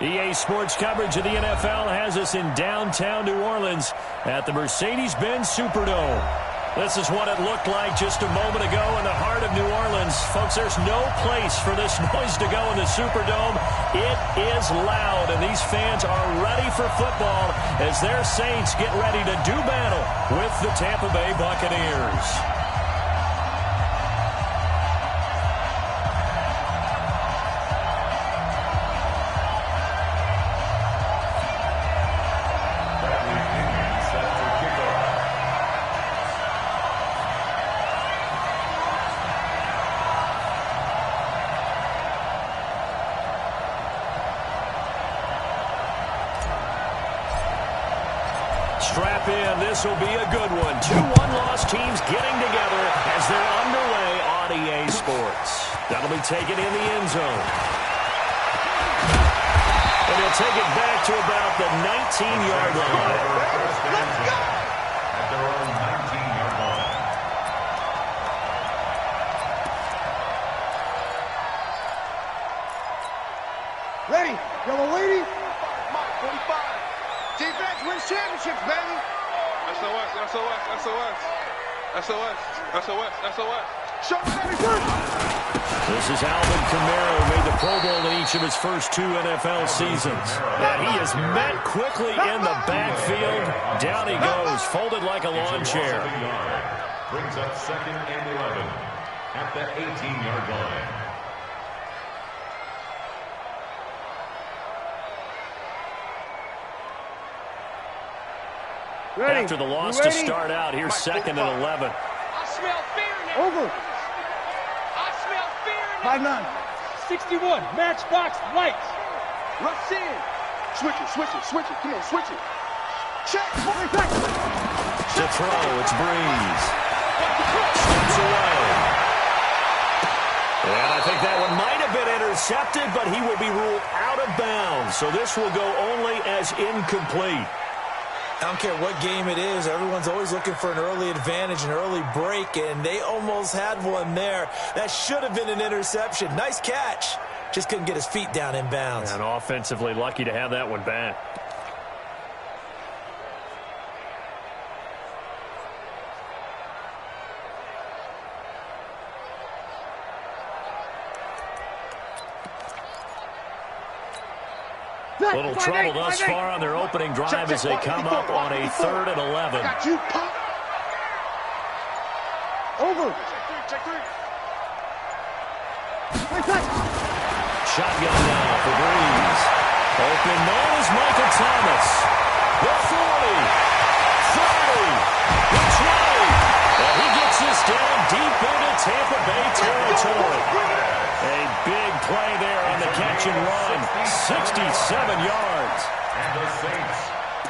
EA Sports coverage of the NFL has us in downtown New Orleans at the Mercedes-Benz Superdome. This is what it looked like just a moment ago in the heart of New Orleans. Folks, there's no place for this noise to go in the Superdome. It is loud, and these fans are ready for football as their Saints get ready to do battle with the Tampa Bay Buccaneers. Strap in. This will be a good one. Two one-loss teams getting together as they're underway on EA Sports. That'll be taken in the end zone. And he'll take it back to about the 19-yard line. Let's go! At their own 19-yard line. Ready? Yellow lady? 45. Defense wins championships, baby. SOS, SOS, SOS. SOS, SOS, SOS. Show me that first. This is Alvin Kamara, who made the Pro Bowl in each of his first two NFL seasons. And he is met quickly in the backfield. Down he goes, folded like a lawn chair. Brings up 2nd and 11 at the 18-yard line. Ready. After the loss to start out, here's 2nd and 11. I smell fear now. Over. I smell fear now. 5-9. 61, matchbox, lights. Rush in. Switch it, switch it, switch it. Come on, switch it. Check. To throw, it's Breeze. Steps away. And I think that one might have been intercepted, but he will be ruled out of bounds. So this will go only as incomplete. I don't care what game it is. Everyone's always looking for an early advantage, an early break, and they almost had one there. That should have been an interception. Nice catch. Just couldn't get his feet down in bounds. And offensively lucky to have that one back. Little trouble thus far on their opening drive as they come up on a 3rd and 11. Got you, pop. Over. Check three. Shotgun now for Breeze. Open man is Michael Thomas. The 40. 30. The 20. And he gets this down deep into Tampa Bay territory. A big play there on the catch and run. 67 yards. And the Saints,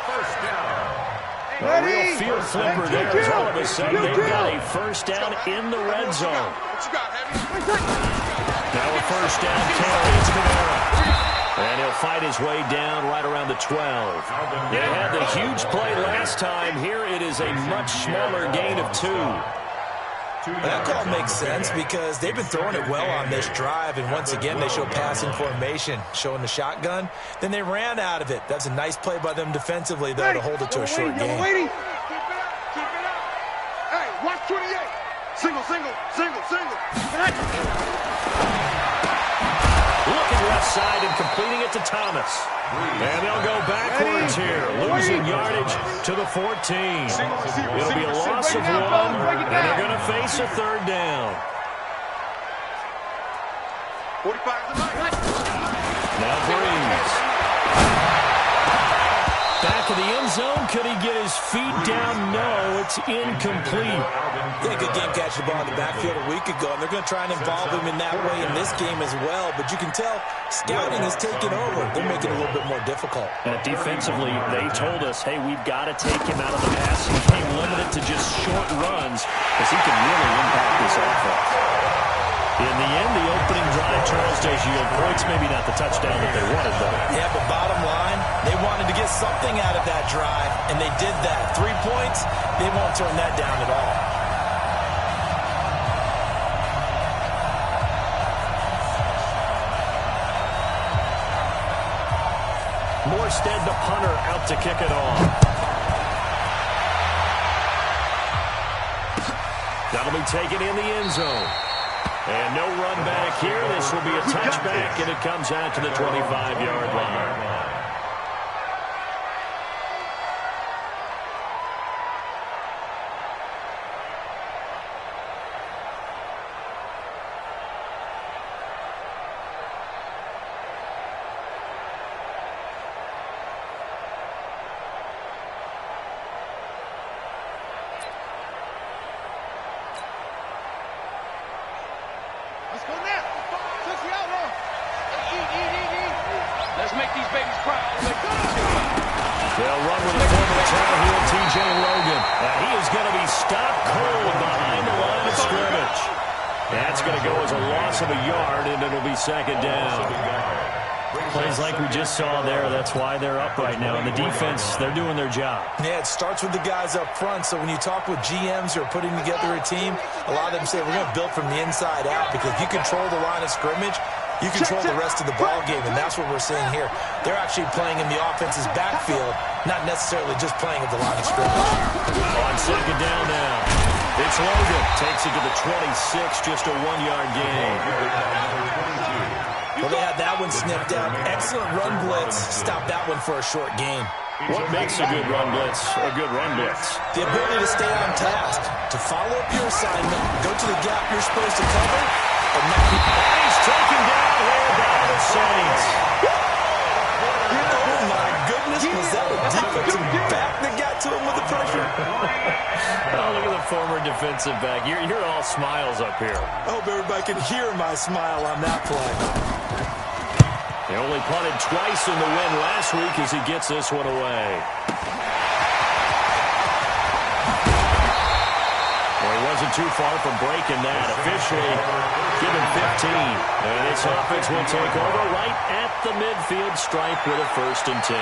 first down. A real field flipper there as all of a sudden they've got a first down in the red zone. What you got, Heavy? Now a first down carry. It's Kamara. And he'll fight his way down right around the 12. They had the huge play last time. Here it is a much smaller gain of 2. That call makes sense because they've been throwing it well on this drive, and once again they show passing formation, showing the shotgun. Then they ran out of it. That's a nice play by them defensively, though, to hold it to a short game. Keep it up. Keep it up. Hey, watch 28. Single, single, single, single. Looking left side and completing it to Thomas. And they'll go backwards here, losing yardage to the 14. It'll be a loss of 1, and they're going to face a 3rd down. 45 tonight. Now Breeze. Back of the end zone. Could he get his feet down? No, it's incomplete. Yeah, good game catching the ball in the backfield a week ago, and they're going to try and involve him in that way in this game as well. But you can tell scouting is taking over. They're making it a little bit more difficult. And defensively, they told us, hey, we've got to take him out of the pass. He came limited to just short runs because he can really impact this offense. In the end, the opening drive, Charles, does yield points. Maybe not the touchdown that they wanted, though. Yeah, but bottom line, they wanted to get something out of that drive, and they did that. 3 points, they won't turn that down at all. Morstead, the punter, out to kick it off. That'll be taken in the end zone. And no run back here. This will be a touchback, and it comes out to the 25-yard line. Let's go now. Touch the outlaw. Let's make these babies proud. They'll run with a former Tar Heel, T.J. Logan. He is going to be stopped cold behind the line of scrimmage. That's going to go as a loss of a yard, and it'll be second down. Plays like we just saw there. That's why they're up right now. And the defense, they're doing their job. Yeah, it starts with the guys up front. So when you talk with GMs who are putting together a team, a lot of them say we're going to build from the inside out, because if you control the line of scrimmage, you control the rest of the ball game, and that's what we're seeing here. They're actually playing in the offense's backfield, not necessarily just playing at the line of scrimmage. On second down now, it's Logan. Takes it to the 26, just a 1-yard gain. Well, they had that one sniffed out. Excellent run blitz. Stop that one for a short gain. What makes a good run blitz a good run blitz? The ability to stay on task, to follow up your assignment, go to the gap you're supposed to cover, and not be... He's taken down here by the Saints. Oh, my goodness. Was that a defensive back that got to him with the pressure? Oh, look at the former defensive back. You're all smiles up here. I hope everybody can hear my smile on that play. He only punted twice in the win last week as he gets this one away. Well, he wasn't too far from breaking that. Officially given 15. And this offense will take over right at the midfield stripe with a 1st and 10.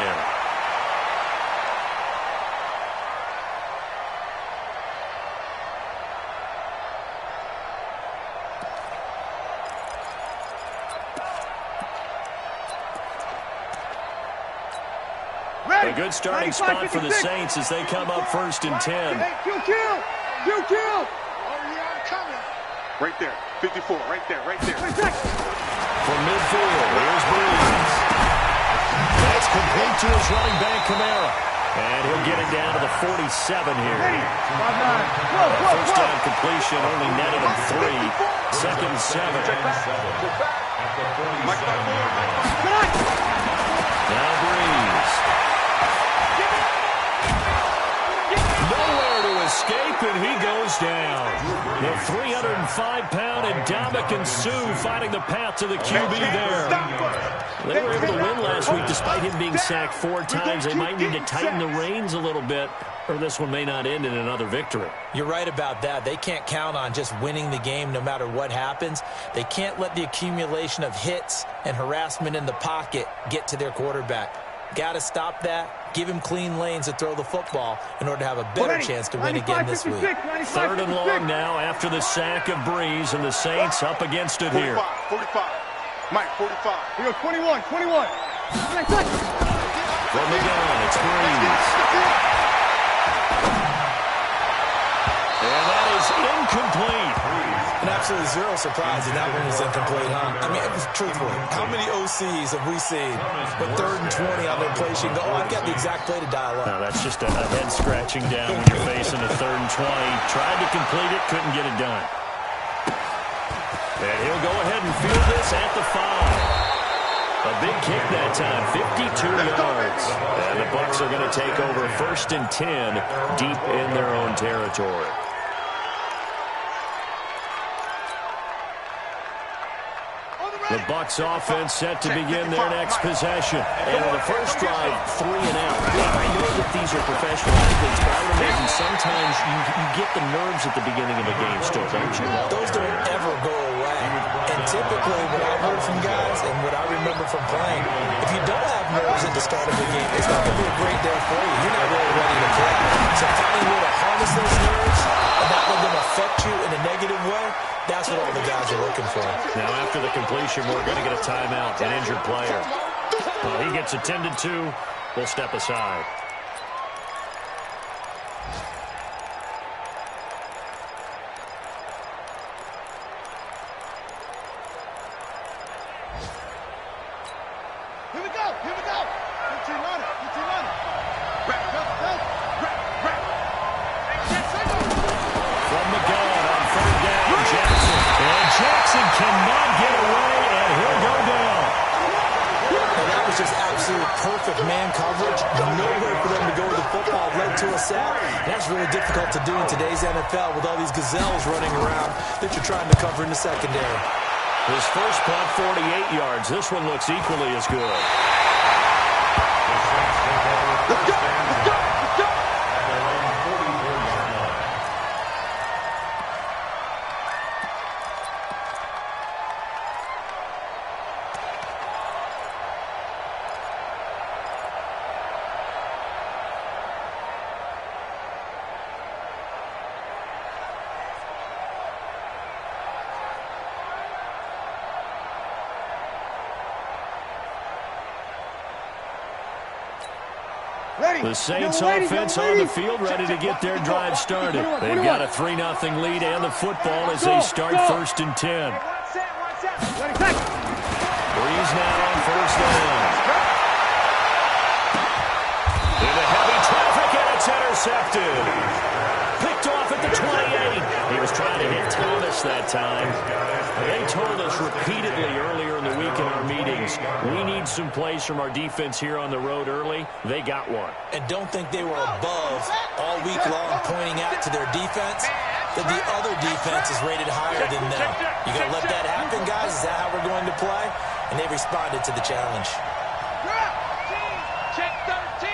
A good starting spot for the Saints as they come up 1st and 10. Kill. Oh, yeah, I'm coming. Right there. 54. Right there. From midfield, here's Breeze. That's complete to his running back, Kamara. And he'll get it down to the 47 here. First down completion, only netted him 3. Second and 7. Now Breeze. Nowhere to escape, and he goes down. The 305-pound Ndamukong Suh finding the path to the QB there. They were able to win last week despite him being sacked 4 times. They might need to tighten the reins a little bit, or this one may not end in another victory. You're right about that. They can't count on just winning the game no matter what happens. They can't let the accumulation of hits and harassment in the pocket get to their quarterback. Got to stop that. Give him clean lanes to throw the football in order to have a better chance to win again this week. 3rd and long now after the sack of Breeze, and the Saints up against it here. 45. Mike, 45. We go 21. From the gun, it's Breeze. And that is incomplete. And absolutely zero surprise that that one was incomplete, huh? I mean, truthfully, how many OCs have we seen with 3rd and 20 on their play sheet? Oh, I've got the exact play to dial up. No, that's just a head-scratching down when you're facing a 3rd and 20. Tried to complete it, couldn't get it done. And he'll go ahead and field this at the 5. A big kick that time, 52 yards. And the Bucs are going to take over 1st and 10 deep in their own territory. The Bucs offense set to begin their next possession. And on the first drive, 3 and out. I know that these are professional athletes, but I would imagine sometimes you get the nerves at the beginning of a game still, don't you? Those don't ever go away. And typically, what I've heard from guys and what I remember from playing, if you don't have nerves at the start of the game, it's not going to be a great day for you. You're not really ready to play. So finding a way to harness those nerves and not let them affect you in a negative way, that's what all the guys are looking for. Now, after the completion, we're going to get a timeout, an injured player. Well, he gets attended to. We'll step aside. Here we go. Here we go. 15 on it. 15 on it. From the gun on third down, Jackson. And Jackson cannot get away, and he'll go down. And that was just absolute perfect man coverage. Nowhere for them to go with the football. Led to a sack. That's really difficult to do in today's NFL with all these gazelles running around that you're trying to cover in the secondary. His first punt, 48 yards. This one looks equally as good. Let's go! Let's go! Let's go! The Saints offense on the field, ready to get their drive started. They've got a 3-0 lead and the football as they start 1st and 10. Breeze now on 1st down. Into heavy traffic, and it's intercepted. Picked off at the 28. He was trying to hit Thomas that time. They told us repeatedly earlier in the week in our meetings, we need some plays from our defense here on the road early. They got one. And don't think they were above all week long pointing out to their defense that the other defense is rated higher than them. You going to let that happen, guys? Is that how we're going to play? And they responded to the challenge. Check 13!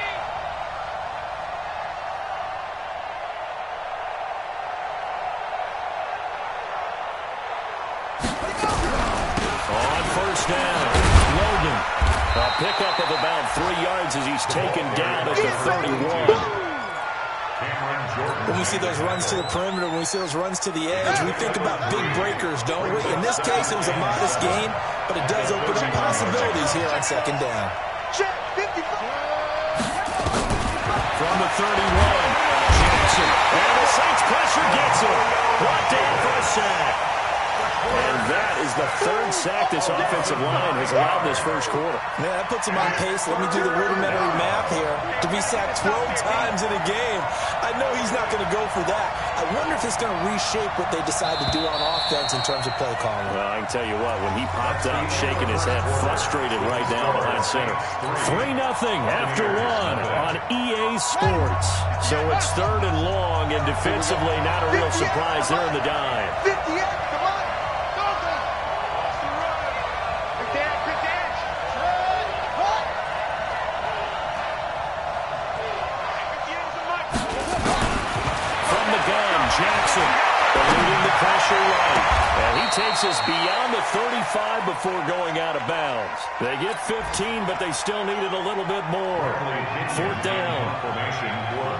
On 1st down, Logan. A pickup of about 3 yards as he's taken down at the 31. When we see those runs to the perimeter, when we see those runs to the edge, we think about big breakers, don't we? In this case, it was a modest gain, but it does open up possibilities here on 2nd down. From the 31, Jackson. And the Saints pressure gets him. Brought down for a sack. And that is the 3rd sack this offensive line has allowed this first quarter. Man, that puts him on pace. Let me do the rudimentary math here. To be sacked 12 times in a game, I know he's not going to go for that. I wonder if it's going to reshape what they decide to do on offense in terms of play calling. Well, I can tell you what, when he popped up, shaking his head, frustrated right down behind center. 3-0 after one on EA Sports. So it's 3rd and long, and defensively, not a real surprise there in the dime. 58, come on. Jackson eluding the pressure right. And he takes us beyond the 35 before going out of bounds. They get 15, but they still needed a little bit more. 4th down.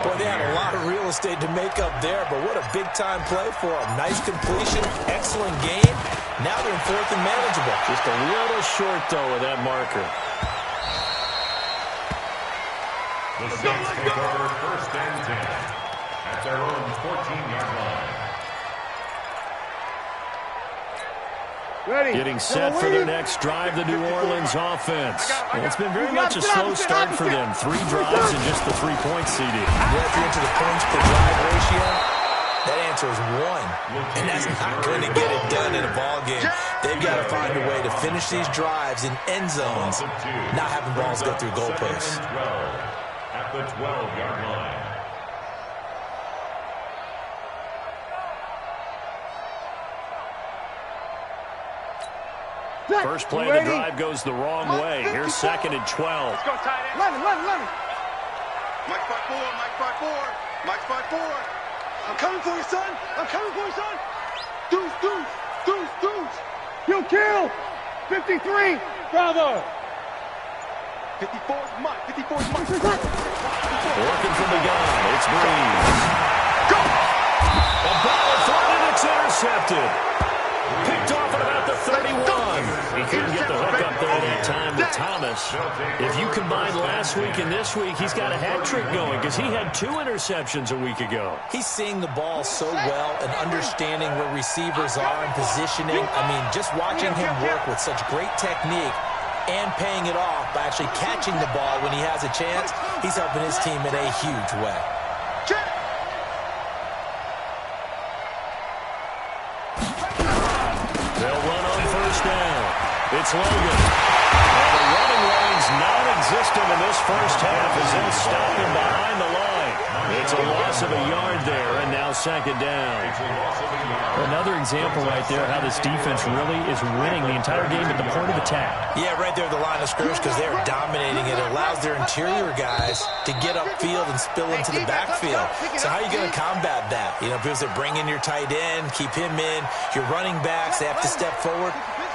Boy, they had a lot of real estate to make up there, but what a big-time play for them. Nice completion, excellent game. Now they're in 4th and manageable. Just a little short, though, of that marker. The Saints take over 1st and 10. At their own 14-yard line. Ready. Getting set for their next drive, the New Orleans offense. And it's been very much a slow start for them. 3 drives and just the 3-point CD. Yeah, if you're into the points per drive ratio, that answer is 1. And that's not going to get it done in a ball game. They've got to find a way to finish these drives in end zones, not having balls go through goalposts. At the 12-yard line. First play of the drive goes the wrong way. Here's 2nd and 12. Let's go, tight end. Let me. Mike 5-4, Mike 5-4, Mike 5-4. I'm coming for you, son. I'm coming for you, son. Deuce. Kill. 53. Bravo. 54 is Mike. 54 is Mike. Working from the gun. It's Breeze. Go! A ball thrown and it's intercepted. Picked off at about the 31. He couldn't get the hook up there that time to Thomas. If you combine last week and this week, he's got a hat trick going because he had 2 interceptions a week ago. He's seeing the ball so well and understanding where receivers are and positioning. I mean, just watching him work with such great technique and paying it off by actually catching the ball when he has a chance, he's helping his team in a huge way. They'll run on first down. It's Logan. And the running lane's non-existent in this first half as they'll stop him behind the line. It's a loss of a yard there, and now second down. Another example right there how this defense really is winning the entire game at the point of attack. Yeah, right there at the line of scrimmage because they're dominating it. It allows their interior guys to get upfield and spill into the backfield. So how are you going to combat that? You know, because they bring in your tight end, keep him in. Your running backs, they have to step forward.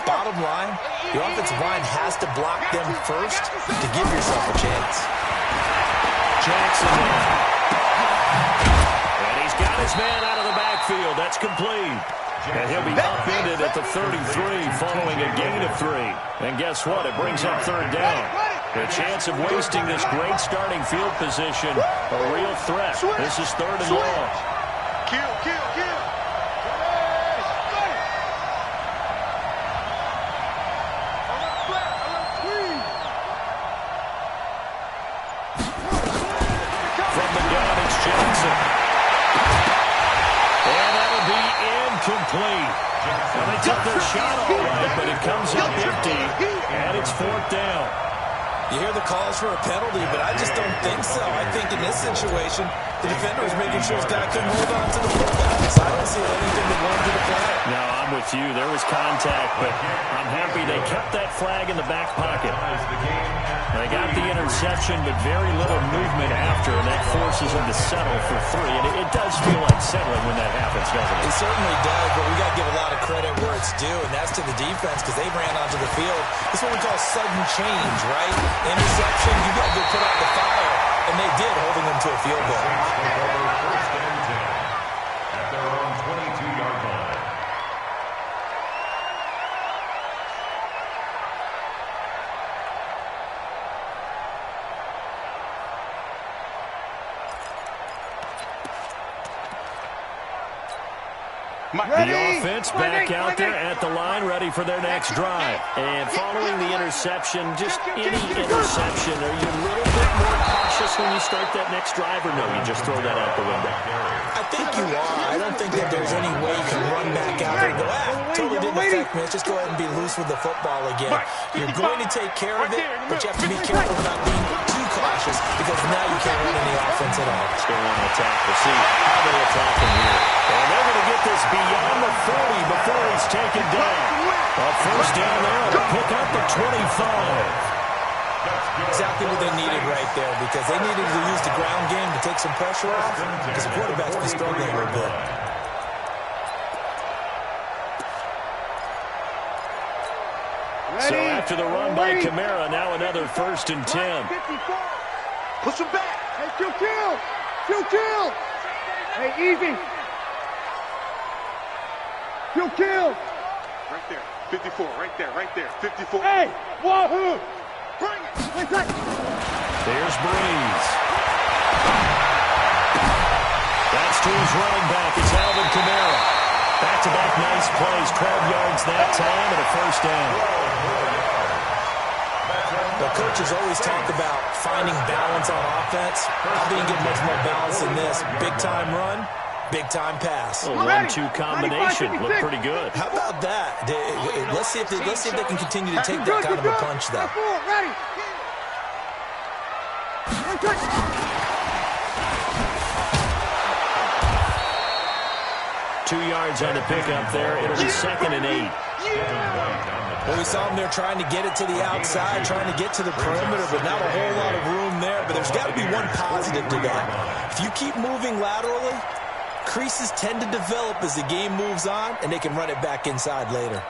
Bottom line, your offensive line has to block them first to give yourself a chance. Jackson now. And he's got his man out of the backfield. That's complete. And he'll be upended at the 33 following a gain of 3. And guess what? It brings up third down. The chance of wasting this great starting field position, a real threat. This is third and long. Kill. From the gun, it's Jackson. And that'll be incomplete. Well, they took their shot all right, but it comes up empty, and it's fourth down. You hear the calls for a penalty, but I just don't think so. I think in this situation, the defender was making sure his guy couldn't hold on to the football. So I don't see anything that warranted a play. No, I'm with you. There was contact, but I'm happy they kept that flag in the back pocket. They got the interception, but very little movement after, and that forces them to settle for 3. And it does feel like settling when that happens, doesn't it? It certainly does, but we got to give a lot of credit where it's due, and that's to the defense because they ran onto the field. This is what we call sudden change, right? Interception, you got to get put out the fire, and they did, holding them to a field goal. First and 10 at their own 22-yard line. The offense back out there at the line, ready for their next drive. And following the interception, just any interception, are you a little bit more cautious when you start that next drive, or no, you just throw that out the window? I think you are. I don't think that there's any way you can run back out there and go, totally didn't affect me. Let's just go ahead and be loose with the football again. You're going to take care of it, but you have to be careful about being too cautious because now you can't run any offense at all. Let's go on and attack. We'll see how they attack him here. And they're going to get this beyond the 40 before he's taken down. A first down there to pick up the 25. Exactly what they needed right there because they needed to use the ground game to take some pressure off because the quarterback's been struggling a little bit. So after the run by Kamara, now another first and 10. Push him back. Hey, kill. Hey, easy. Kill. Right there. 54. Right there. 54. Hey, wahoo. Bring it. There's Breeze. That's to his running back. It's Alvin Kamara. Back-to-back nice plays. 12 yards that time and a first down. The coaches always talk about finding balance on offense. I didn't get much more balance than this. Big-time run, big-time pass. A 1-2 combination. Looked pretty good. How about that? Let's see if they can continue to take that kind of a punch, though. Ready. 2 yards on the pickup there. It'll be 2nd and 8. Well, we saw them there trying to get it to the outside, trying to get to the perimeter, but not a whole lot of room there. But there's got to be one positive to that. If you keep moving laterally, creases tend to develop as the game moves on, and they can run it back inside later.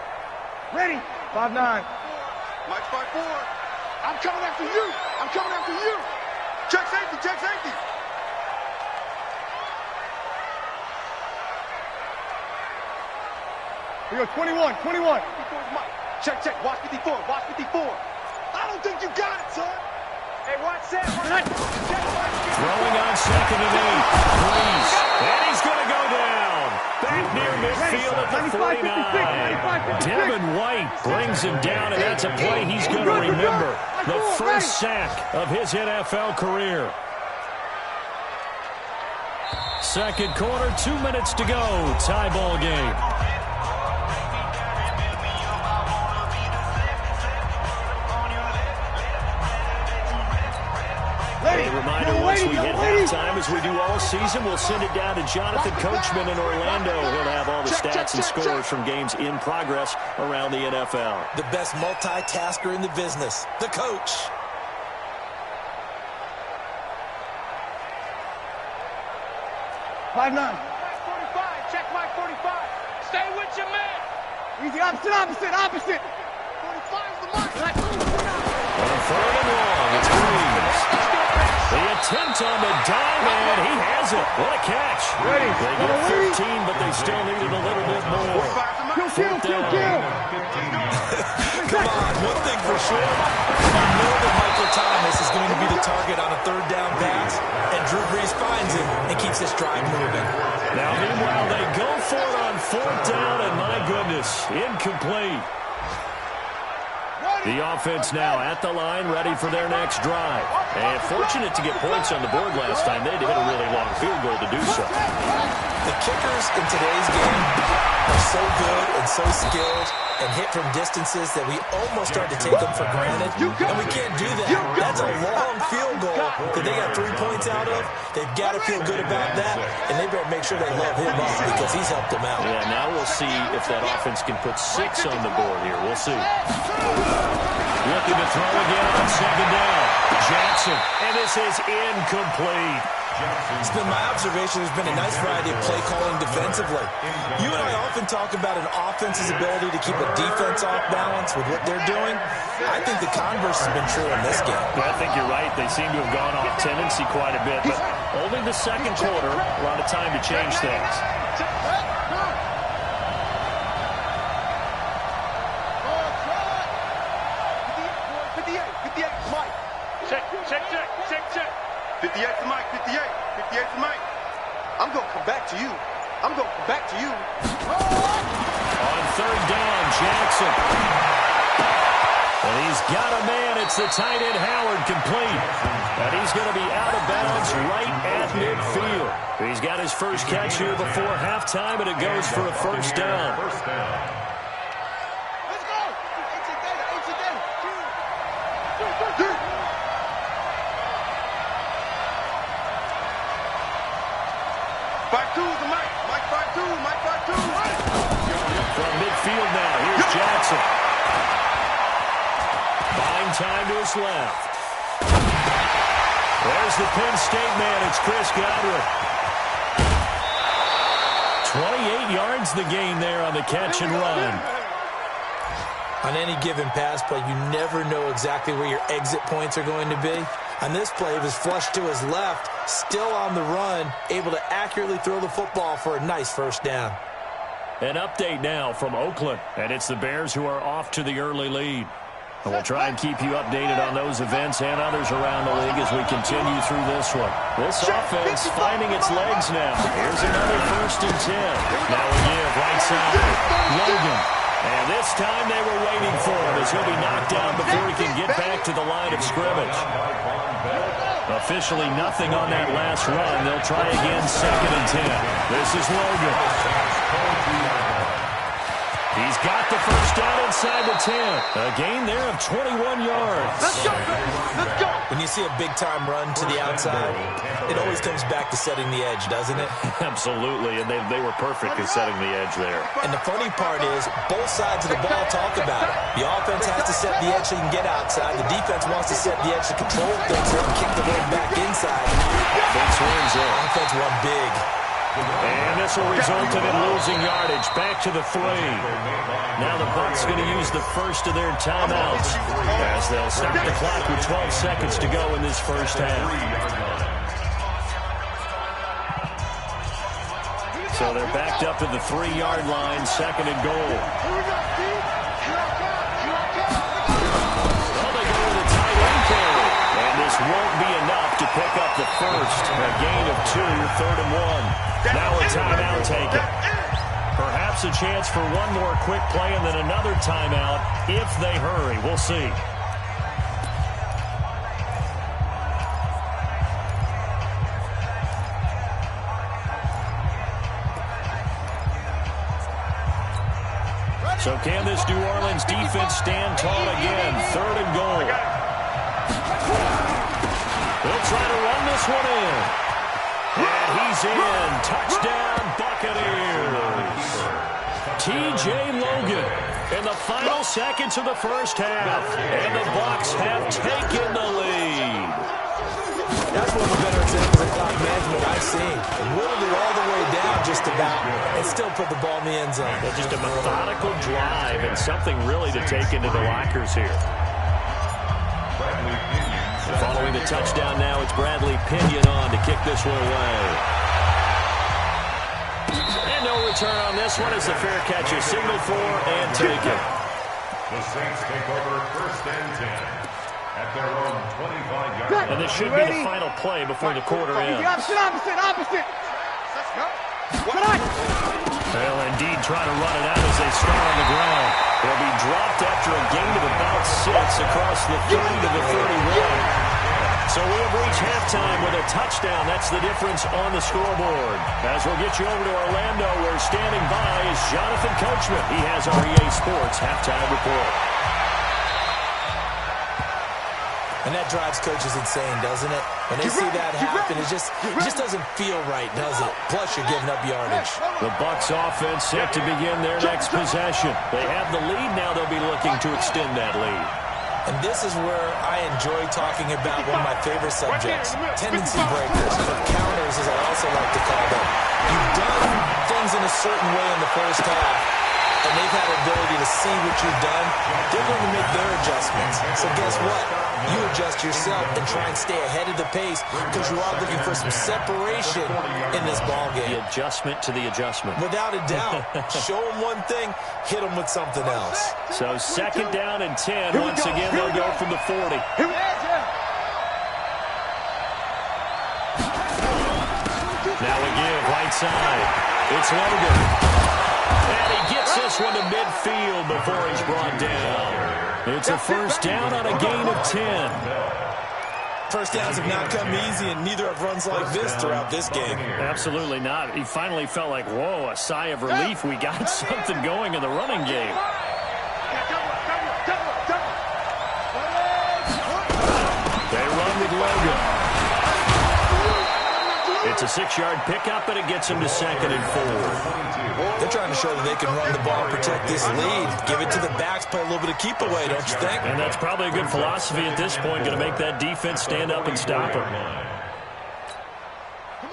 Ready. 5-9. Mike 5-4. I'm coming after you. Check safety. We go 21. Check. Watch 54. Auto think you got it, son. Hey, watch that. Throwing on 2nd and 8. Breeze. And he's going to go down. Back near midfield at the 49. Devin White brings him down, and that's a play he's going to remember. The first sack of his NFL career. Second quarter, 2 minutes to go. Tie ball game. A reminder, once we hit halftime, as we do all season, we'll send it down to Jonathan Coachman in Orlando. He'll have all the stats and scores from games in progress around the NFL. The best multitasker in the business, the coach. Five nine. 45. Check my 45. Stay with your man. Easy, opposite. 45 is the mark. On 3rd and long, it's Breeze. The attempt on the dime, and he has it. What a catch. Ready. They get 15, but they still needed a little bit more. Kill. Come on, one thing for sure. You know that Michael Thomas is going to be the target on a 3rd down pass, and Drew Brees finds him and keeps this drive moving. Now, meanwhile, they go for it on 4th down, and my goodness, incomplete. The offense now at the line, ready for their next drive. And fortunate to get points on the board last time. They had to hit a really long field goal to do so. The kickers in today's game are so good and so skilled and hit from distances that we almost start to take them for granted. And we can't do that. That's a long field goal that they got 3 points out of. They've got to feel good about that, and they better make sure they love him up because he's helped them out. Yeah, now we'll see if that offense can put 6 on the board here. We'll see. Looking to throw again on 2nd down. Jackson, and this is incomplete. It's been my observation there's been a nice variety of play calling defensively. You and I often talk about an offense's ability to keep a defense off balance with what they're doing. I think the converse has been true in this game. I think you're right. They seem to have gone off tendency quite a bit, but only the second quarter, a lot of time to change things. Check. 58 to Mike, 58 to Mike. I'm going to come back to you. On 3rd down, Jackson. And he's got a man. It's the tight end, Howard, complete. And he's going to be out of bounds right at midfield. He's got his first catch here before halftime, and it goes for a first down. Let's go. Mike 5-2. From midfield now, here's Jackson. Buying time to his left. There's the Penn State man. It's Chris Godwin. 28 yards the gain there on the catch and run. On any given pass play, you never know exactly where your exit points are going to be. On this play, it was flushed to his left, still on the run, able to accurately throw the football for a nice first down. An update now from Oakland, and it's the Bears who are off to the early lead. And we'll try and keep you updated on those events and others around the league as we continue through this one. This offense finding its legs now. Here's another 1st and 10. Now we give right side. Logan. And this time they were waiting for him as he'll be knocked down before he can get back to the line of scrimmage. Officially nothing on that last run. They'll try again 2nd and 10. This is Logan. He's got the first down inside the 10. A gain there of 21 yards. Let's go. When you see a big-time run to the outside, it always comes back to setting the edge, doesn't it? Absolutely, and they were perfect at setting the edge there. And the funny part is, both sides of the ball talk about it. The offense has to set the edge so he can get outside. The defense wants to set the edge to control things so he can kick the ball back inside. Offense wins it. Offense won big. And this will result in him losing yardage. Back to the 3. Now the Bucs going to use the first of their timeouts as they'll start the clock with 12 seconds to go in this first half. So they're backed up to the 3-yard line, 2nd and goal. Oh, they go with a won't be enough to pick up the first. A gain of 2, 3rd and 1. Now a timeout taken. Perhaps a chance for one more quick play and then another timeout if they hurry. We'll see. So can this New Orleans defense stand tall again? 3rd and goal. They'll try to run this one in. And he's in. Touchdown, Buccaneers. T.J. Logan in the final seconds of the first half. And the Bucs have taken the lead. That's one of the better examples of clock management I've seen. Whittled it all the way down just about and still put the ball in the end zone. Well, just a methodical drive and something really to take into the lockers here. Following the touchdown now, it's Bradley Pinion on to kick this one away. And no return on this one as the fair catch is signaled for and taken. The Saints take over 1st and 10 at their own 25-yard line. And this should be the final play before the quarter ends. Opposite. They'll indeed try to run it out as they start on the ground. They'll be dropped after a gain of about 6 across the 30 to the 31. So we have reached halftime with a touchdown. That's the difference on the scoreboard. As we'll get you over to Orlando, where standing by is Jonathan Coachman. He has our EA Sports halftime report. And that drives coaches insane, doesn't it? When they see that happen, it just doesn't feel right, does it? Plus, you're giving up yardage. The Bucs offense set to begin their next possession. They have the lead now. They'll be looking to extend that lead. And this is where I enjoy talking about one of my favorite subjects, tendency breakers, or counters, as I also like to call them. You've done things in a certain way in the first half, and they've had the ability to see what you've done. They're going to make their adjustments. So guess what? You adjust yourself and try and stay ahead of the pace because you are looking for some separation in this ballgame. The adjustment to the adjustment. Without a doubt. Show them one thing, hit them with something else. So 2nd down and 10. Once again, they'll go from the 40. Now we give right side. It's Logan. And he gets this one to midfield before he's brought down. It's a 1st down on a gain of 10. First downs have not come easy, and neither have runs like this throughout this game. Absolutely not. He finally felt like, whoa, a sigh of relief. We got something going in the running game. They run with Logan. It's a 6-yard pickup, and it gets him to 2nd and 4. They're trying to show that they can run the ball, protect this lead, give it to the backs, play a little bit of keep away, don't you think? And that's probably a good philosophy at this point, going to make that defense stand up and stop him.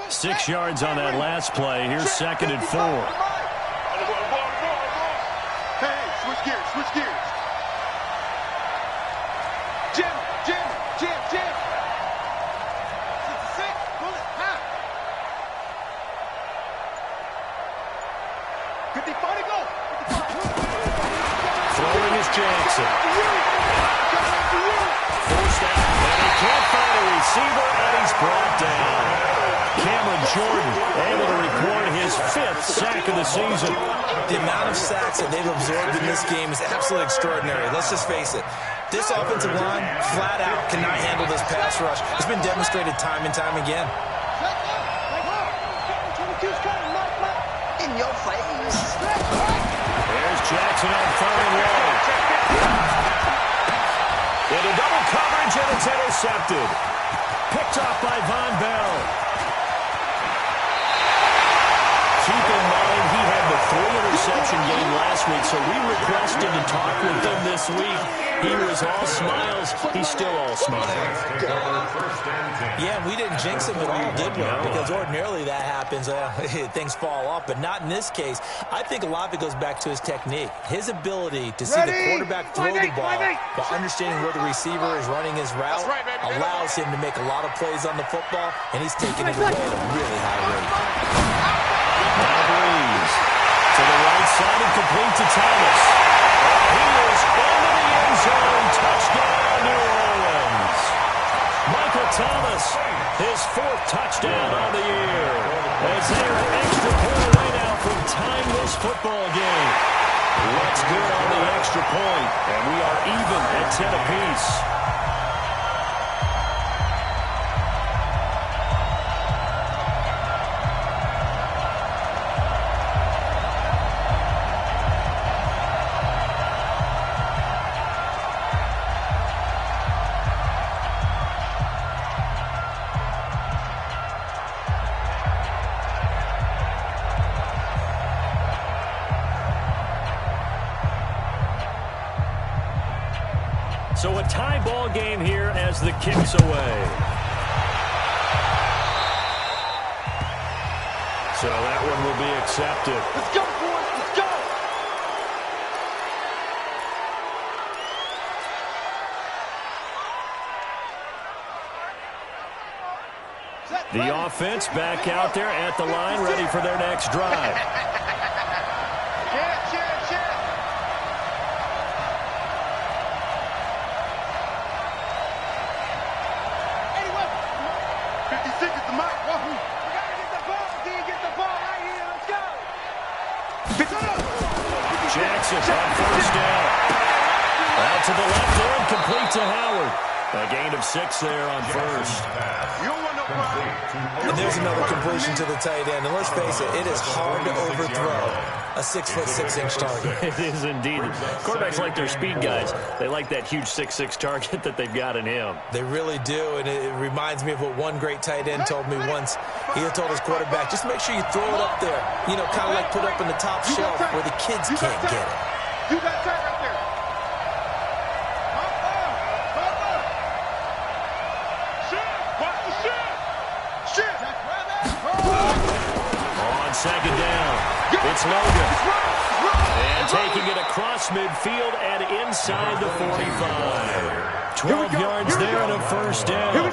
6 yards on that last play. Here's 2nd and 4. Hey, switch gears. Jim. 50, 40, go. Throwing is Jackson. Forced out, and he can't find a receiver, and he's brought down. Cameron Jordan able to record his 5th sack of the season. The amount of sacks that they've absorbed in this game is absolutely extraordinary. Let's just face it. This offensive line, flat out, cannot handle this pass rush. It's been demonstrated time and time again. In your face. There's Jackson on 3rd and 1. Into double coverage, and it's intercepted. Picked off by Von Bell. Keep in mind, he had the 3-interception game last week, so we requested to talk with him this week. He was all smiles. He's still all smiles. Yeah, we didn't jinx him at all, did we? Because ordinarily that happens, things fall off, but not in this case. I think a lot of it goes back to his technique. His ability to see the quarterback throw the ball while understanding where the receiver is running his route allows him to make a lot of plays on the football, and he's taking it away at a really high rate. Now Breeze to the right side and complete to Thomas. He is into the end zone. Touchdown, New Orleans. Michael Thomas, his 4th touchdown on the year. As they're an extra point away now from tying this football game. What's good on the extra point, and we are even at 10 apiece. So a tie ball game here as the kick's away. So that one will be accepted. Let's go, boys. Let's go. The offense back out there at the line, ready for their next drive. Jackson on first down. Out to the left end, complete to Howard. A gain of 6 there on first. And there's another completion to the tight end. And let's face it, it is hard to overthrow a 6'6" target. It is indeed. Quarterbacks like their speed guys. They like that huge 6'6" target that they've got in him. They really do, and it reminds me of what one great tight end told me once. He had told his quarterback, just make sure you throw it up there. You know, kind of like put up in the top shelf where the kids can't get it. You got tight right there. On second down, it's Logan. And taking it across midfield and inside the 45. 12 yards there and a first down.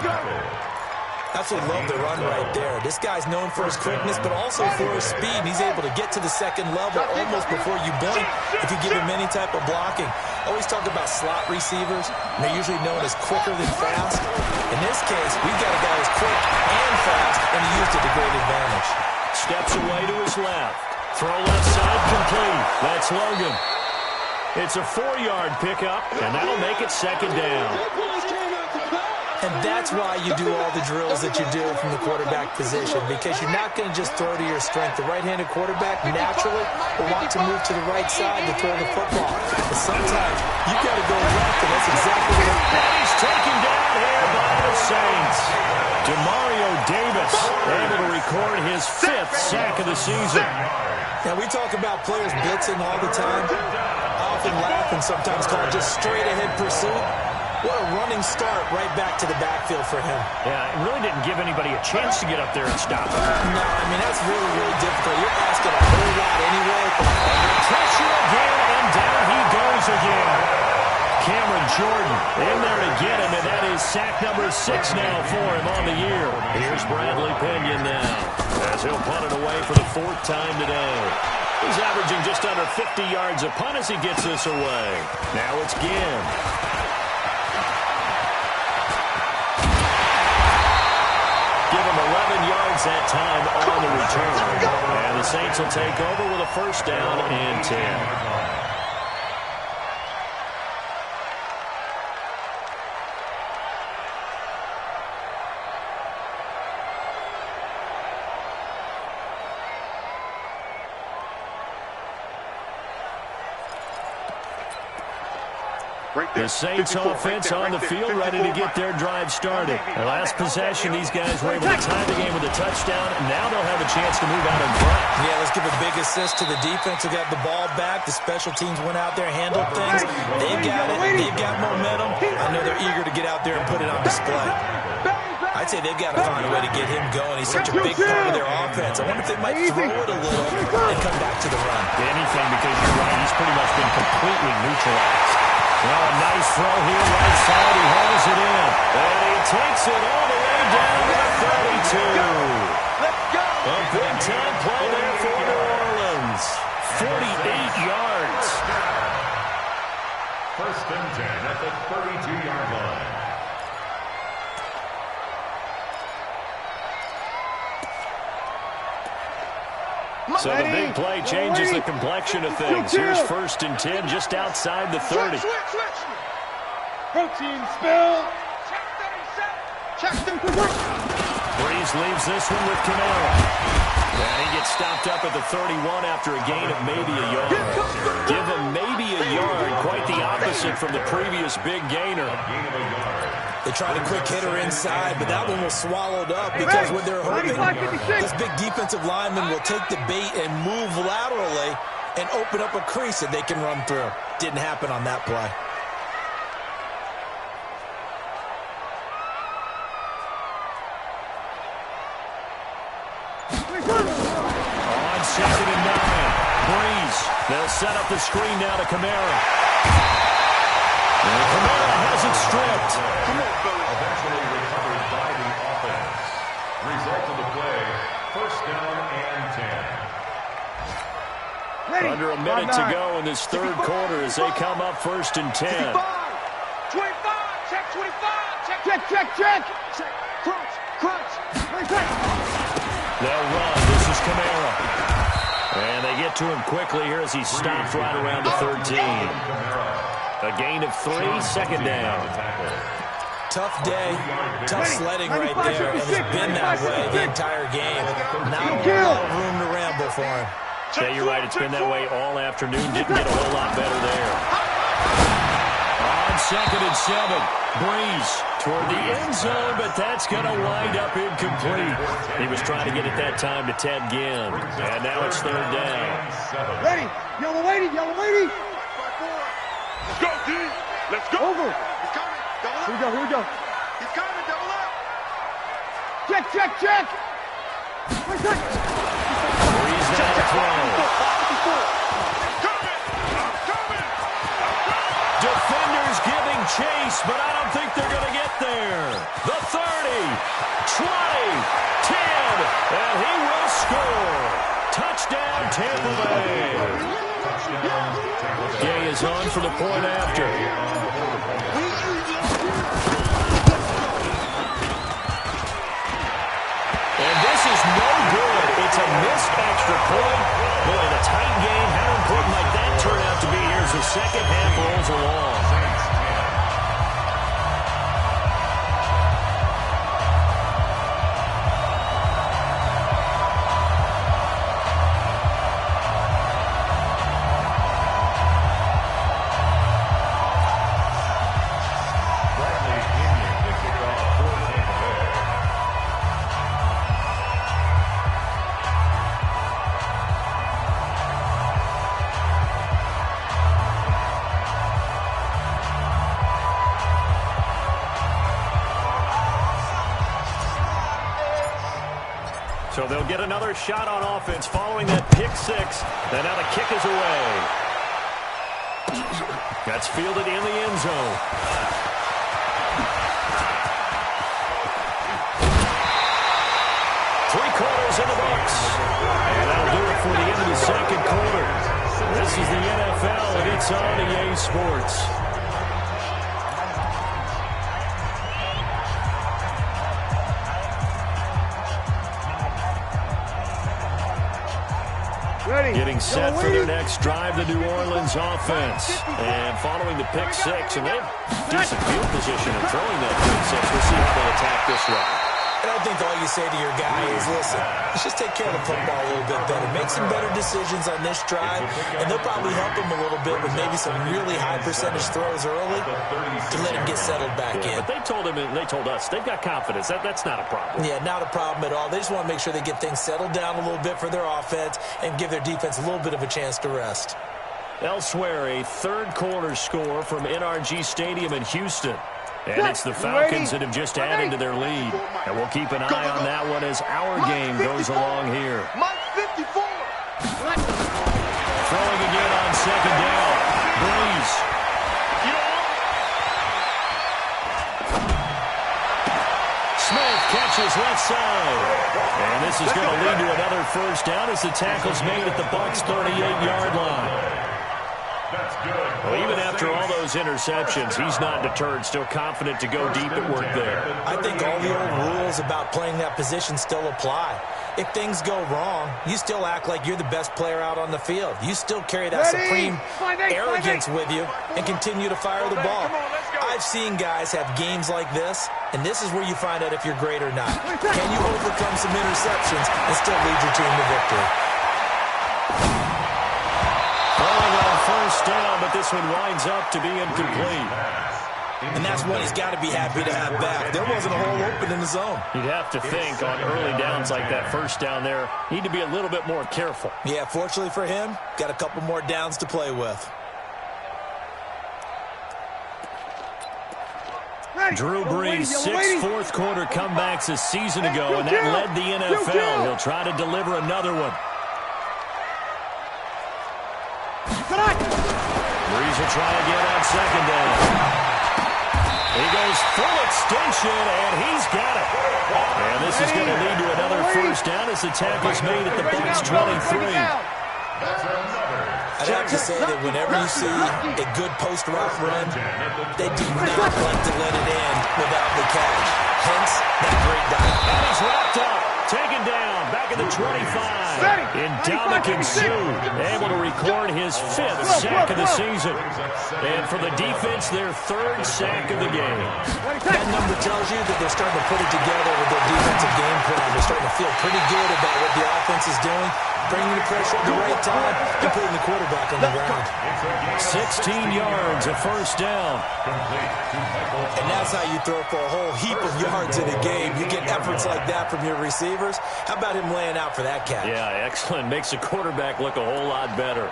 Absolutely love the run right there. This guy's known for his quickness, but also for his speed. And he's able to get to the second level almost before you blink if you give him any type of blocking. Always talk about slot receivers, and they're usually known as quicker than fast. In this case, we've got a guy who's quick and fast, and he used it to great advantage. Steps away to his left. Throw left side complete. That's Logan. It's a 4-yard pickup, and that'll make it second down. And that's why you do all the drills that you do from the quarterback position, because you're not going to just throw to your strength. The right-handed quarterback naturally will want to move to the right side to throw the football. But sometimes you got to go left, and that's exactly what he's taken down here by the Saints. Demario Davis able to record his 5th sack of the season. Now, we talk about players blitzing all the time. I often laugh and sometimes call it just straight-ahead pursuit. What a running start right back to the backfield for him. Yeah, it really didn't give anybody a chance to get up there and stop him. No, I mean, that's really, really difficult. You're asking a whole lot anyway. Under pressure again, and down he goes again. Cameron Jordan in there to get him, and that is sack number 6 now for him on the year. Here's Bradley Pinion now, as he'll punt it away for the 4th time today. He's averaging just under 50 yards a punt as he gets this away. Now it's Ginn. Give him 11 yards that time on the return. And the Saints will take over with a first down and 10. The Saints offense on the field, ready to get their drive started. The last possession, these guys were able to tie the game with a touchdown, and now they'll have a chance to move out in front. Yeah, let's give a big assist to the defense who got the ball back. The special teams went out there, handled things. They've got it. They've got momentum. I know they're eager to get out there and put it on display. I'd say they've got to find a way to get him going. He's such a big part of their offense. I wonder if they might throw it a little and come back to the run. Anything, because you're right. He's pretty much been completely neutralized. Well, a nice throw here, right side. He hauls it in. And he takes it all the way down to the 32. Let's go. A big-time play there for New Orleans. 48 yards. First and 10 at the 32-yard line. So the big play changes the complexion of things. Here's 1st and 10 just outside the 30. Protein spill. Breeze leaves this one with Camara. And he gets stopped up at the 31 after a gain of maybe a yard. Give him maybe a yard. Quite the opposite from the previous big gainer. They tried a quick hitter inside, but that one was swallowed up because what they're hoping, this big defensive lineman will take the bait and move laterally and open up a crease that they can run through. Didn't happen on that play. On 2nd and 9, Breeze. They'll set up the screen now to Camara. And Camara has it stripped. Eventually recovered by the offense. Result of the play, 1st down and 10. Under a minute to go in this 3rd quarter as they come up 1st and 10. 25. Check 25. Check. Crunch. They'll run. This is Camara. And they get to him quickly here as he stops right around the 13. A gain of 3, 2nd down. Tough day, tough sledding right there, and it's been that way the entire game. Not a lot of room to ramble for him. Yeah, you're right. It's been that way all afternoon. Didn't get a whole lot better there. On 2nd and 7, Breeze toward the end zone, but that's going to wind up incomplete. He was trying to get it that time to Ted Ginn, and now it's 3rd down. Ready. Yellow lady. Let's go, D. Let's go. Over. He's coming. Double up. Here we go. He's coming. Double up. Check. Breeze now to throw. Defenders giving chase, but I don't think they're going to get there. The 30, 20, 10, and he will score. Touchdown, Tampa Bay. Gay is on for the point after. And this is no good. It's a missed extra point. Boy, in a tight game, how important might that turn out to be here as the second half rolls along. So they'll get another shot on offense following that pick 6. And now the kick is away. That's fielded in the end zone. Three-quarters in the Bucs. And that'll do it for the end of the 2nd quarter. This is the NFL, and it's on EA Sports. Getting set for their next drive, the New Orleans offense. And following the pick 6, and they have decent field position in throwing that pick 6. We'll see how they attack this one. And I think all you say to your guy is, listen, let's just take care of the football a little bit better. Make some better decisions on this drive, and they'll probably help him a little bit with maybe some really high percentage throws early to let him get settled back in. But they told him, and they told us, they've got confidence. That's not a problem. Yeah, not a problem at all. They just want to make sure they get things settled down a little bit for their offense and give their defense a little bit of a chance to rest. Elsewhere, a 3rd quarter score from NRG Stadium in Houston. And it's the Falcons that have just added to their lead. And we'll keep an eye on that one as our game goes along here. Mike 54. Throwing again on 2nd down. Breeze. Smith catches left side. And this is going to lead to another 1st down as the tackle's made at the Bucs' 38-yard line. Well, even after all those interceptions, he's not deterred, still confident to go deep at work there. I think all the old rules about playing that position still apply. if things go wrong, you still act like you're the best player out on the field. You still carry that supreme arrogance with you and continue to fire the ball. I've seen guys have games like this, and this is where you find out if you're great or not. Can you overcome some interceptions and still lead your team to victory? First down, but this one winds up to be incomplete. And that's one he's got to be happy to have back. There wasn't a hole open in the zone. You'd have to think on early downs like that first down there, need to be a little bit more careful. Yeah, fortunately for him, got a couple more downs to play with. Drew Brees, 6 fourth-quarter comebacks a season ago, and that led the NFL. He'll try to deliver another one. Brees will try again on second down. He goes full extension, and he's got it. And this is going to lead to another first down as the tackle's made at the Bucs 23. I'd have to say that whenever you see a good post route run, they do not like to let it end without the catch. Hence, that great dive. And he's wrapped up, taken down, back at the 25. Ndamukong Suh able to record his 5th sack of the season. And for the defense, their 3rd sack of the game. That number tells you that they're starting to put it together with their defensive game plan. They're starting to feel pretty good about what the offense is doing, bringing the pressure at the right time, and putting the quarterback on the ground. 16 yards, a first down. And that's how you throw for a whole heap of yards in a game. You get efforts like that from your receivers. How about him laying out for that catch? Yeah, excellent. Makes the quarterback look a whole lot better.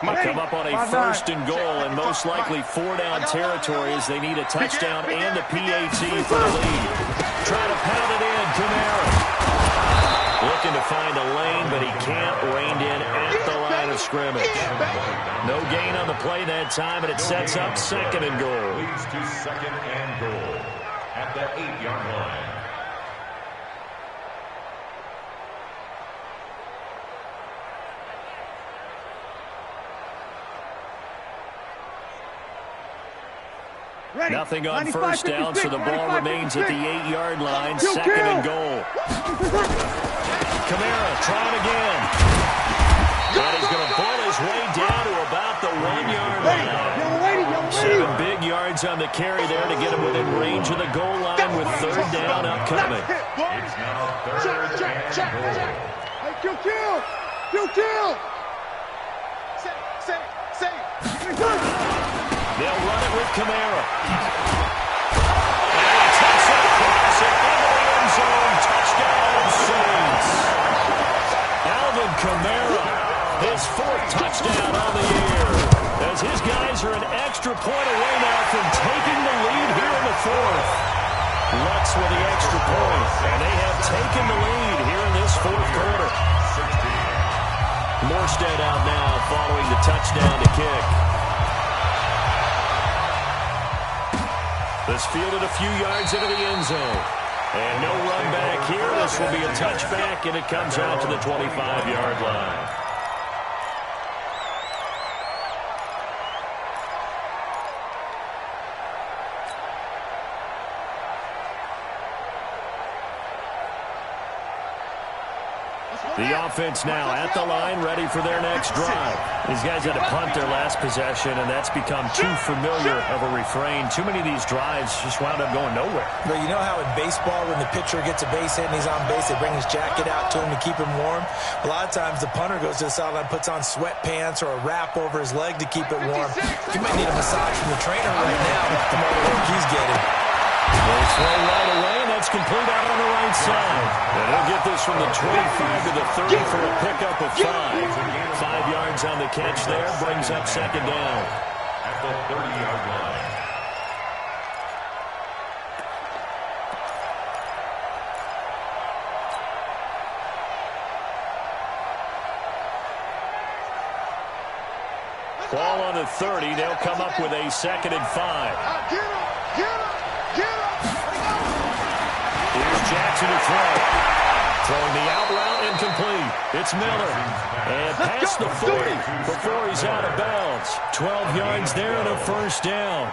Come up on a 1st and goal, and most likely 4-down territory as they need a touchdown and a PAT for the lead. Trying to pound it in, Kamara. Looking to find a lane, but he can't. Reined in at the line of scrimmage. No gain on the play that time, and it sets up 2nd and goal. Leads to 2nd and goal at the 8-yard line. Nothing on first down, so the ball remains at the 8-yard line. 2nd and goal. Kamara trying again. And he's going to pull his way down to about the 1-yard line. 7 big yards on the carry there to get him within range of the goal line with 3rd down upcoming. It's now 3rd and goal. Kill! They'll run it with Kamara. And he takes it across it into the end zone. Touchdown, Saints. Alvin Kamara, his 4th touchdown on the year. As his guys are an extra point away now from taking the lead here in the 4th. Lutz with the extra point, and they have taken the lead here in this 4th quarter. Morstead out now following the touchdown to kick. This fielded a few yards into the end zone. And no run back here. This will be a touchback, and it comes out to the 25-yard line. The offense now at the line, ready for their next drive. These guys had to punt their last possession, and that's become too familiar of a refrain. Too many of these drives just wound up going nowhere. But you know how in baseball, when the pitcher gets a base hit and he's on base, they bring his jacket out to him to keep him warm? A lot of times the punter goes to the sideline, puts on sweatpants or a wrap over his leg to keep it warm. He might need a massage from the trainer right now, the more work he's getting. They throw right away, and that's complete out on the right side. And he'll get this from the 25 to the 30 for a pickup of 5. 5 yards on the catch there, brings up 2nd down. At the 30-yard line. Ball on the 30, they'll come up with a 2nd and 5. Here's Jackson to throw. Throwing the out route incomplete. It's Miller. And past the 40 before he's out of bounds. 12 yards there and a first down.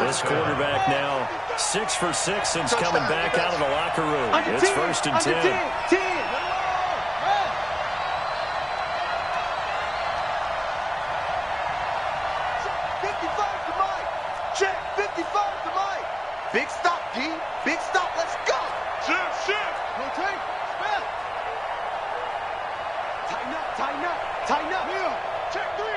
This quarterback now 6 for 6 since coming back out of the locker room. It's 1st and 10. Big stop, D. Big stop. Let's go. Shift. Rotate. Spin. Tighten up. Yeah. Check three.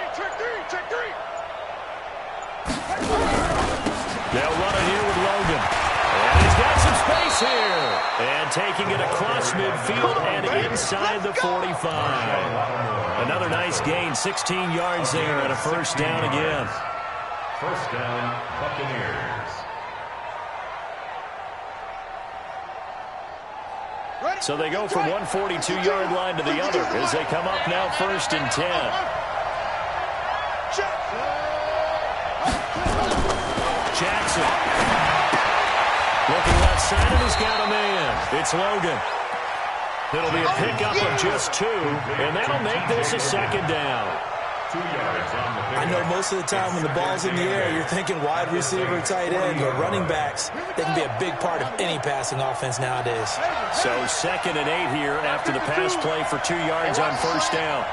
They'll run it here with Logan. And he's got some space here. And taking it across midfield and inside the 45. Another nice gain. 16 yards there and a first down again. First down, Buccaneers. So they go from one 42-yard line to the other as they come up now 1st and 10. Jackson. Looking left side and he's got a man. It's Logan. It'll be a pickup of just 2, and that'll make this a 2nd down. 2 yards on the pickup. I know most of the time when the ball's in the air, you're thinking wide receiver, tight end, or running backs. They can be a big part of any passing offense nowadays. So 2nd and 8 here after the pass play for 2 yards on first down.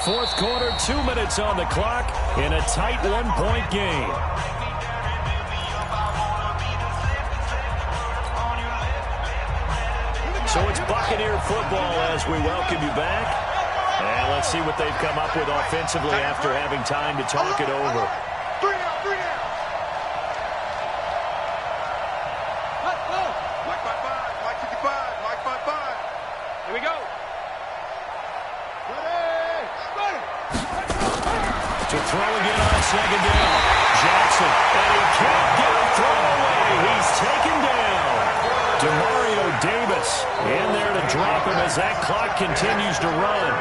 Fourth quarter, 2 minutes on the clock in a tight 1-point game. So it's Buccaneer football as we welcome you back. And let's see what they've come up with offensively after having time to talk it over. 3 down. Let's go. Mike 5-5. Mike 55. Mike 5-5. Here we go. To throw again on 2nd down. Jackson, and he can't get a throw away. He's taken down. Demario Davis in there to drop him as that clock continues to run.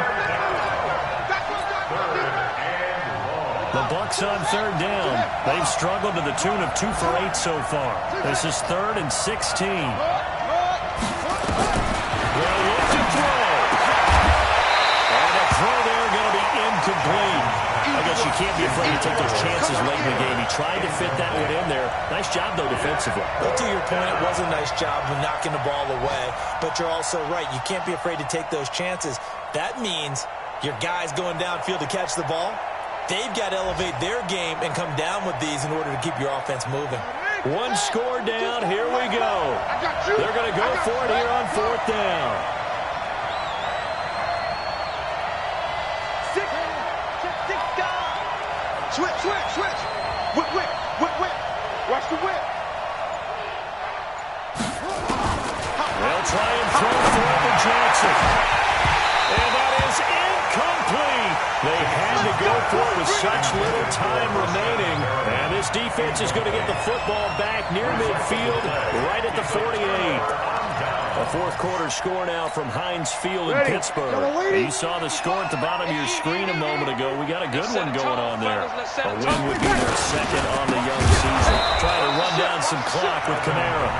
The Bucs on 3rd down. They've struggled to the tune of 2 for 8 so far. This is 3rd and 16. They'll look to throw. And the throw there going to be incomplete. I guess you can't be afraid to take those chances late in the game. He tried to fit that one in there. Nice job, though, defensively. Well, to your point, it was a nice job of knocking the ball away. But you're also right. You can't be afraid to take those chances. That means your guys going downfield to catch the ball, they've got to elevate their game and come down with these in order to keep your offense moving. 1 score down. Here we go. They're going to go for it here on 4th down. Switch. Whip. Watch the whip. They'll try and throw for it to Jackson. And that is incomplete. They had to go for it with such little time remaining. And this defense is going to get the football back near midfield, right at the 48. A fourth quarter score now from Heinz Field in Pittsburgh. You saw the score at the bottom of your screen a moment ago. We got a good one going on there. A win would be their 2nd on the young season. Trying to run down some clock with Kamara.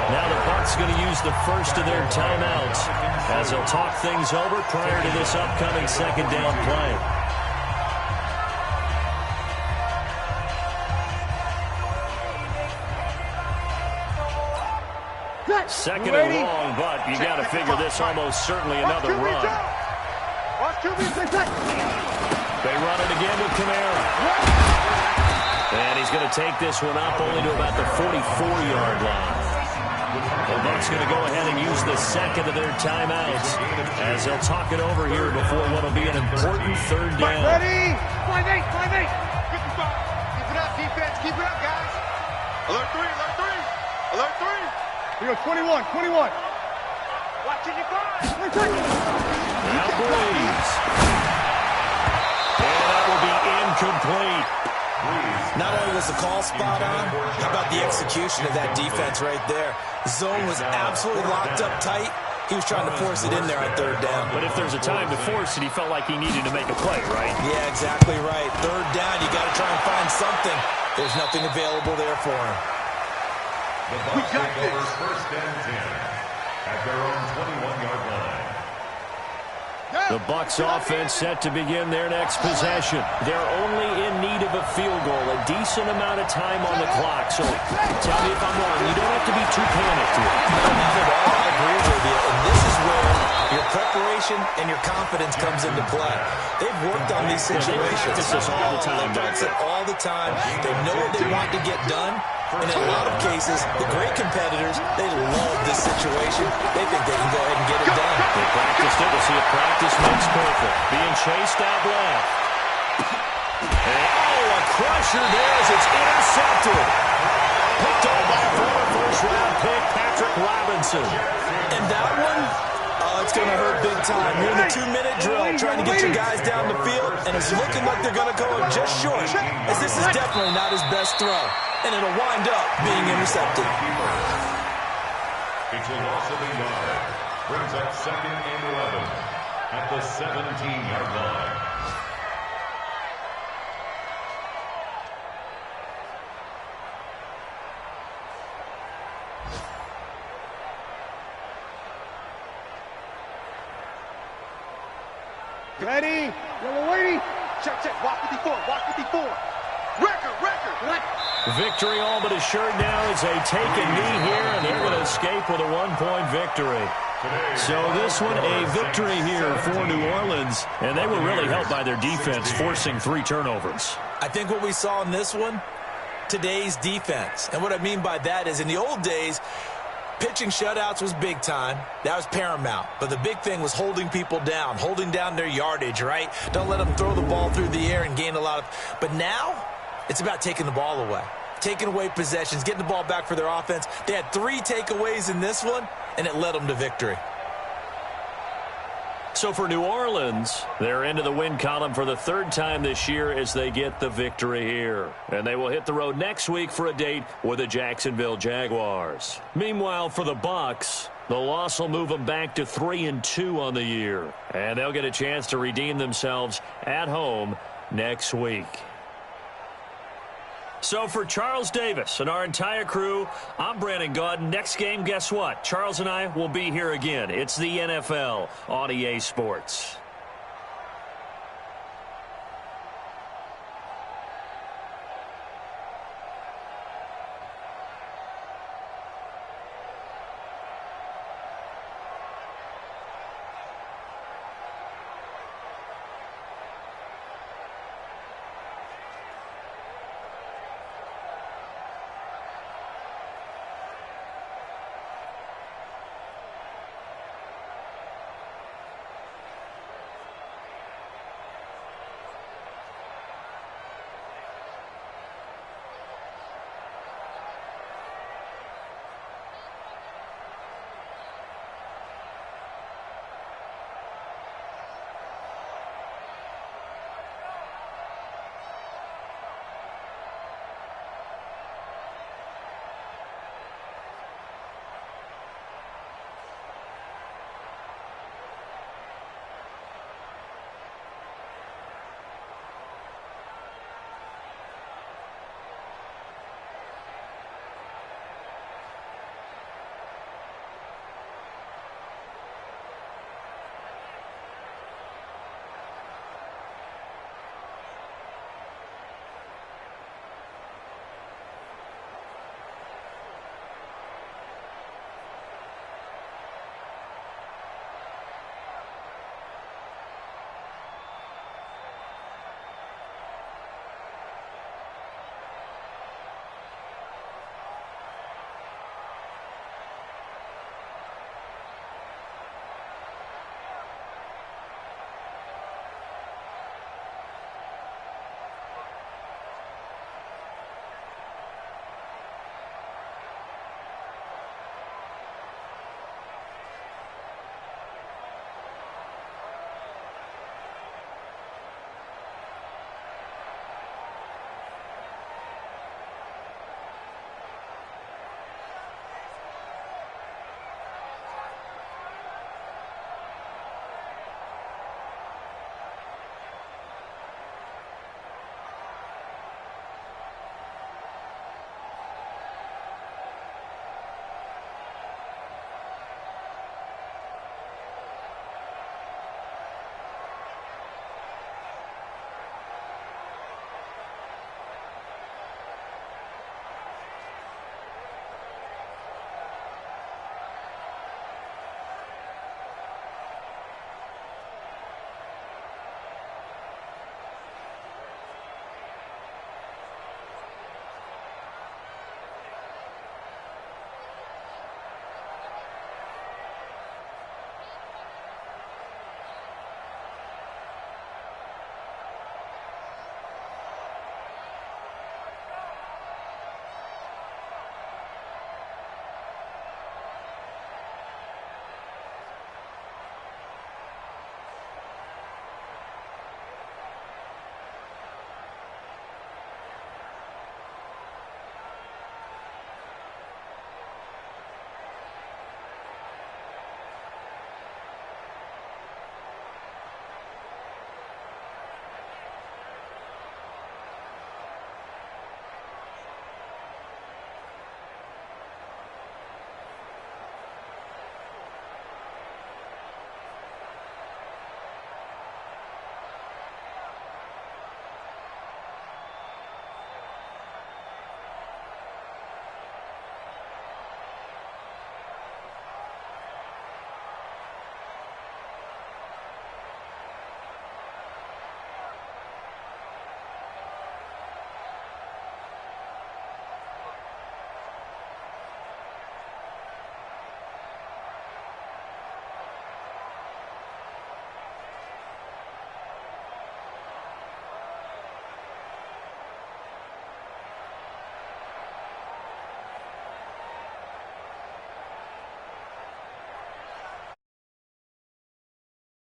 Now the Bucs going to use the first of their timeouts as they'll talk things over prior to this upcoming 2nd down play. Second and long, but you got to figure this almost certainly another run. They run it again with Kamara. And he's going to take this one up only to about the 44-yard line. The Bucs going to go ahead and use the 2nd of their timeouts as they'll talk it over here before what will be an important 3rd down. Ready? 5-8. 55. Keep it up, defense. Keep it up, guys. Alert 3. Alert 3. Here we go, 21. Watch it, you guys. Now Breeze. And that will be incomplete. Not only was the call spot on, how about the execution of that defense right there? Zone was absolutely locked up tight. He was trying to force it in there on third down. But if there's a time to force it, he felt like he needed to make a play, right? Yeah, exactly right. Third down, you got to try and find something. There's nothing available there for him. The Bucs take over first and 10 at their own 21-yard line. The Bucs offense set to begin their next possession. They're only in need of a field goal, a decent amount of time on the clock. So tell me if I'm wrong. You don't have to be too panicked here. Not at all. I agree with you. And this is where your preparation and your confidence comes into play. They've worked on these situations. They practice this all the time. They practice it all the time. They know what they want to get done. And in a lot of cases, the great competitors, they love this situation. They think they can go ahead and get it done. They practiced it. We'll see if practice makes perfect. Being chased out left. And, a crusher there as it's intercepted. Picked up by a former first-round pick, Patrick Robinson. And that one, it's going to hurt big time. You're in the 2-minute drill trying to get your guys down the field, and it's looking like they're going to go just short, as this is definitely not his best throw. And it'll wind up being intercepted. It's a loss of a yard. Brings up 2nd and 11 at the 17-yard line. Ready? Yellow waiting. Check, check. Walk 54. Walk 54. Record. Victory all but assured now as they take a knee here, and they're going to escape with a 1-point victory. So this one, a victory here for New Orleans, and they were really helped by their defense, forcing 3 turnovers. I think what we saw in this one, today's defense. And what I mean by that is in the old days, pitching shutouts was big time. That was paramount. But the big thing was holding people down, holding down their yardage, right? Don't let them throw the ball through the air and gain a lot of... But now, it's about taking the ball away. Taking away possessions, getting the ball back for their offense. They had 3 takeaways in this one, and it led them to victory. So for New Orleans, they're into the win column for the 3rd time this year as they get the victory here. And they will hit the road next week for a date with the Jacksonville Jaguars. Meanwhile, for the Bucs, the loss will move them back to 3-2 on the year. And they'll get a chance to redeem themselves at home next week. So for Charles Davis and our entire crew, I'm Brandon Gaudin. Next game, guess what? Charles and I will be here again. It's the NFL on EA Sports.